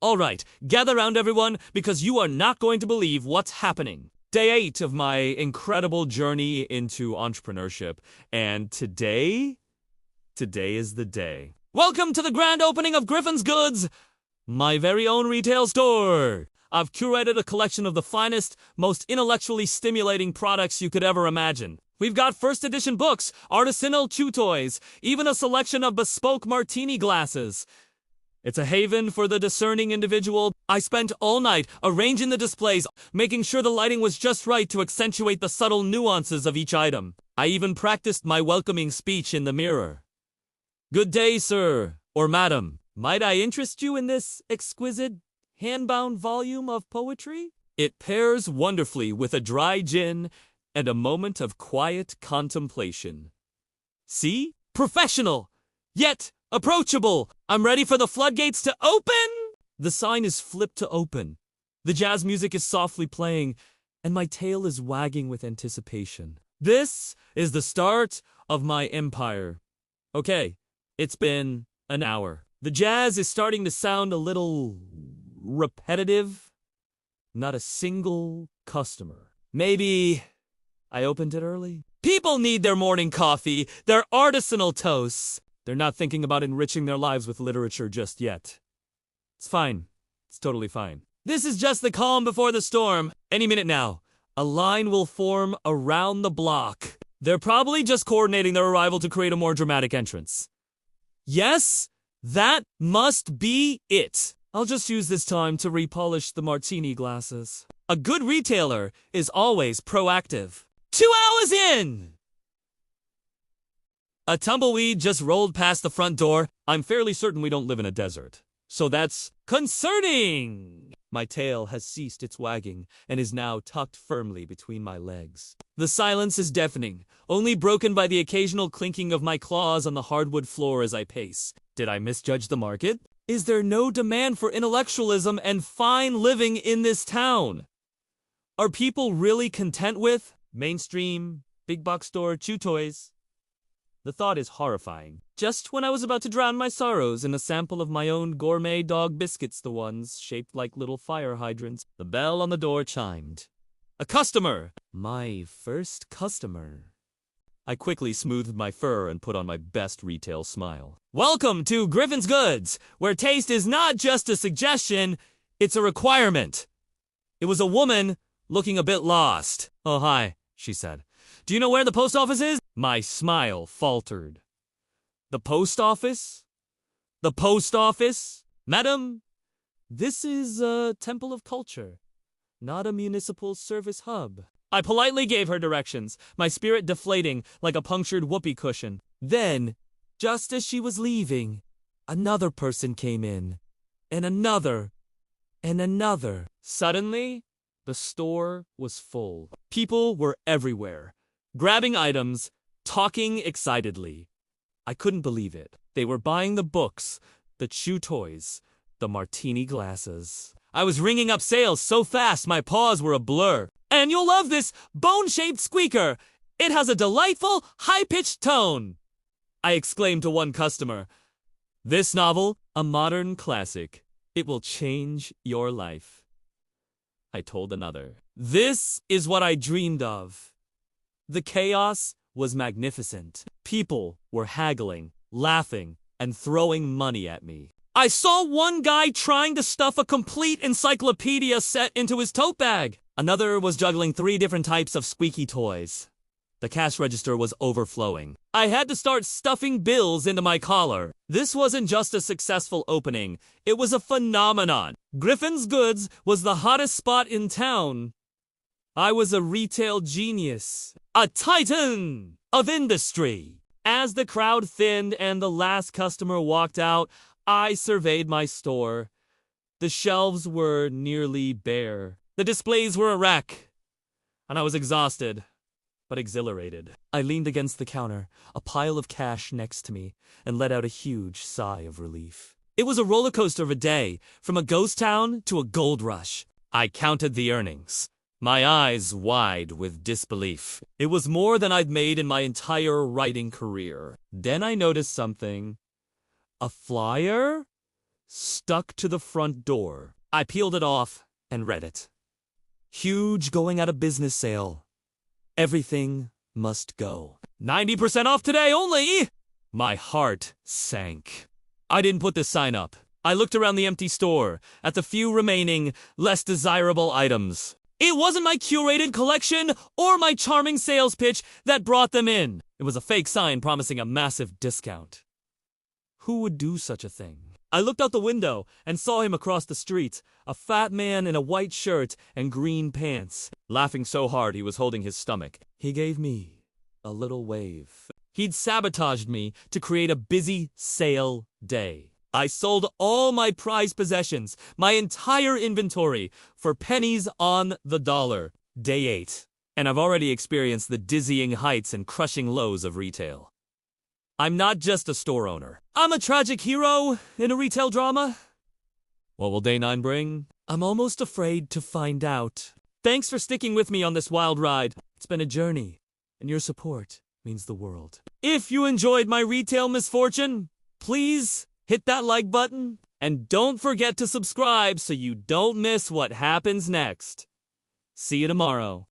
Alright, gather round everyone, because you are not going to believe what's happening. Day 8 of my incredible journey into entrepreneurship, and today is the day. Welcome to the grand opening of Griffin's Goods, my very own retail store. I've curated a collection of the finest, most intellectually stimulating products you could ever imagine. We've got first edition books, artisanal chew toys, even a selection of bespoke martini glasses. It's a haven for the discerning individual. I spent all night arranging the displays, making sure the lighting was just right to accentuate the subtle nuances of each item. I even practiced my welcoming speech in the mirror. Good day, sir, or madam. Might I interest you in this exquisite, hand-bound volume of poetry? It pairs wonderfully with a dry gin and a moment of quiet contemplation. See? Professional! Yet approachable! I'm ready for the floodgates to open! The sign is flipped to open. The jazz music is softly playing, and my tail is wagging with anticipation. This is the start of my empire. Okay, it's been an hour. The jazz is starting to sound a little repetitive. Not a single customer. Maybe I opened it early? People need their morning coffee, their artisanal toasts. They're not thinking about enriching their lives with literature just yet. It's fine. It's totally fine. This is just the calm before the storm. Any minute now, a line will form around the block. They're probably just coordinating their arrival to create a more dramatic entrance. Yes, that must be it. I'll just use this time to repolish the martini glasses. A good retailer is always proactive. 2 hours in! A tumbleweed just rolled past the front door. I'm fairly certain we don't live in a desert. So that's concerning! My tail has ceased its wagging and is now tucked firmly between my legs. The silence is deafening, only broken by the occasional clinking of my claws on the hardwood floor as I pace. Did I misjudge the market? Is there no demand for intellectualism and fine living in this town? Are people really content with mainstream, big box store chew toys? The thought is horrifying. Just when I was about to drown my sorrows in a sample of my own gourmet dog biscuits, the ones shaped like little fire hydrants, the bell on the door chimed. A customer! My first customer. I quickly smoothed my fur and put on my best retail smile. Welcome to Griffin's Goods, where taste is not just a suggestion, it's a requirement. It was a woman looking a bit lost. Oh, hi, she said. Do you know where the post office is? My smile faltered. The post office? The post office? Madam, this is a temple of culture, not a municipal service hub. I politely gave her directions, my spirit deflating like a punctured whoopee cushion. Then, just as she was leaving, another person came in, and another, and another. Suddenly, the store was full. People were everywhere, grabbing items, talking excitedly. I couldn't believe it. They were buying the books, the chew toys, the martini glasses. I was ringing up sales so fast my paws were a blur. And you'll love this bone-shaped squeaker. It has a delightful, high-pitched tone, I exclaimed to one customer. This novel, a modern classic. It will change your life, I told another. This is what I dreamed of. The chaos was magnificent. People were haggling, laughing, and throwing money at me. I saw one guy trying to stuff a complete encyclopedia set into his tote bag. Another was juggling 3 different types of squeaky toys. The cash register was overflowing. I had to start stuffing bills into my collar. This wasn't just a successful opening. It was a phenomenon. Griffin's Goods was the hottest spot in town. I was a retail genius, a titan of industry. As the crowd thinned and the last customer walked out, I surveyed my store. The shelves were nearly bare. The displays were a wreck, and I was exhausted, but exhilarated. I leaned against the counter, a pile of cash next to me, and let out a huge sigh of relief. It was a roller coaster of a day, from a ghost town to a gold rush. I counted the earnings, my eyes wide with disbelief. It was more than I'd made in my entire writing career. Then I noticed something. A flyer? stuck to the front door. I peeled it off and read it. Huge going out of business sale. Everything must go. 90% off today only! My heart sank. I didn't put this sign up. I looked around the empty store at the few remaining, less desirable items. It wasn't my curated collection or my charming sales pitch that brought them in. It was a fake sign promising a massive discount. Who would do such a thing? I looked out the window and saw him across the street, a fat man in a white shirt and green pants, laughing so hard he was holding his stomach. He gave me a little wave. He'd sabotaged me to create a busy sale day. I sold all my prized possessions, my entire inventory, for pennies on the dollar. Day 8. And I've already experienced the dizzying heights and crushing lows of retail. I'm not just a store owner. I'm a tragic hero in a retail drama. What will day 9 bring? I'm almost afraid to find out. Thanks for sticking with me on this wild ride. It's been a journey, and your support means the world. If you enjoyed my retail misfortune, please hit that like button, and don't forget to subscribe so you don't miss what happens next. See you tomorrow.